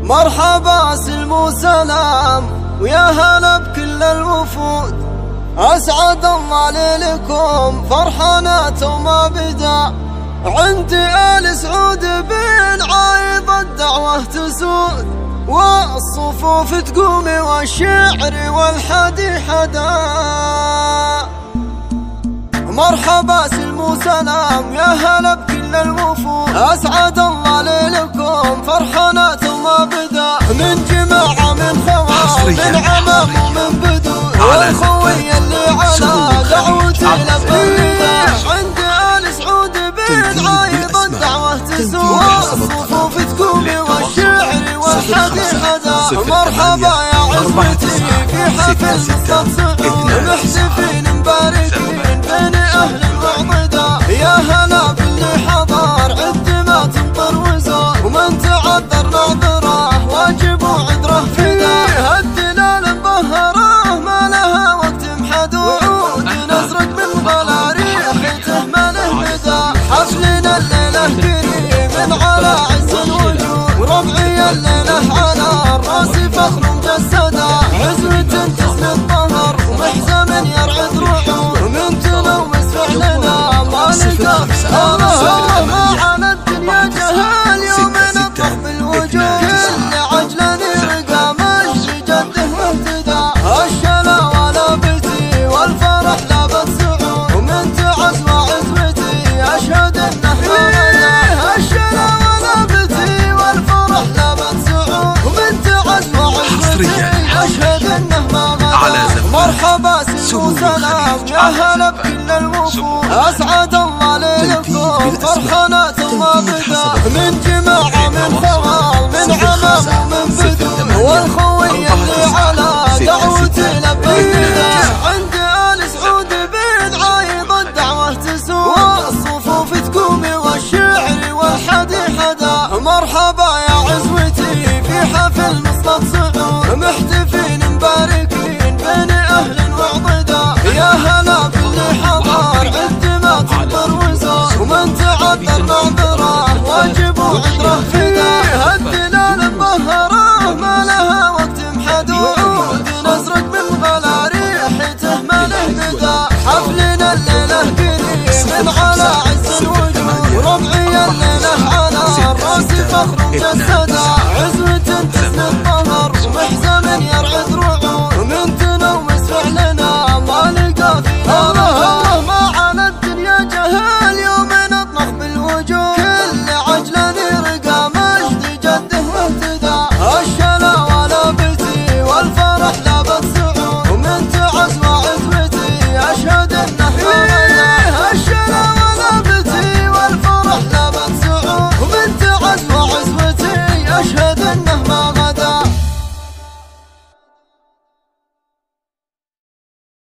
مرحبا سلم وسلام ويا هلا بكل الوفود، أسعد الله ليلكم فرحانات وما بدا. عندي آل سعود بن عايض الدعوة تسود، والصفوف تقوم والشعر والحدي حدا. مرحبا سلم وسلام يا هلا بكل الوفود، أسعد الله ليلكم فرحانات وما بدا. من جماعة من خوال من عمام ومن بدو، والخوي اللي على دعوتي لبدا. عند آل سعود بن عايض الدعوة تسود، والصفوف تقوم والشعر والحدي حدا. مرحبا يا عزمتي في حفل مستبصرون، محتفين مباركين بين أهل الوعظدا. يا هلا باللي حضر عد ما تمطر وزور، ومن تعذر ناظره واجب وعذره فدا. الدلال مبهره ما لها وقت محدود، نزرق من غلا ريحته ما له مدى. حفلنا الليلة كريم على عز الوجود، وربعي الليلة على الراس فخر مجسدا. عزوة تسند ظهر ومحزم يرعد رعود، ومن تلوث فعلنا ما لقى. الله ما على الدنيا جهال يوم نطرح بالوجود، كل عجل يرقى مشي جده واهتدى. الشلا ولا بيتي والفرح لابد سعود، ومن تعز وعزوتي اشهد انه ما. الشلا ولا بيتي والفرح لابد سعود، ومن تعز وعزوتي اشهد انه ما. مرحبا سلم وسلام يا هلا بكل الوفود، اسعد الله ليلكم فرحانات وما بدا. من جماعة من خوال من عمام ومن بدو، والخوي اللي على دعوتي لبدا. عند آل سعود بن عايض الدعوة تسود، والصفوف تقوم والشعر والحدي حدا. مرحبا يا عزوتي في حفل مستبصرون، محتفين مباركين بين أهل الوعظدا. يا هلا باللي حضر عد ما تمطر وزور، ومن تعذر ناظره واجب وعذره فدا. الدلال مبهره ما لها وقت محدود، نزرق من غلا ريحته ما له مدى. حفلنا الليلة كريم على عز الوجود، وربعي الليلة على الراس فخر مجسدا. عزوة تسند ظهر ومحزم يرعد رعود، ومن تلوث فعلنا ما لقى فينا.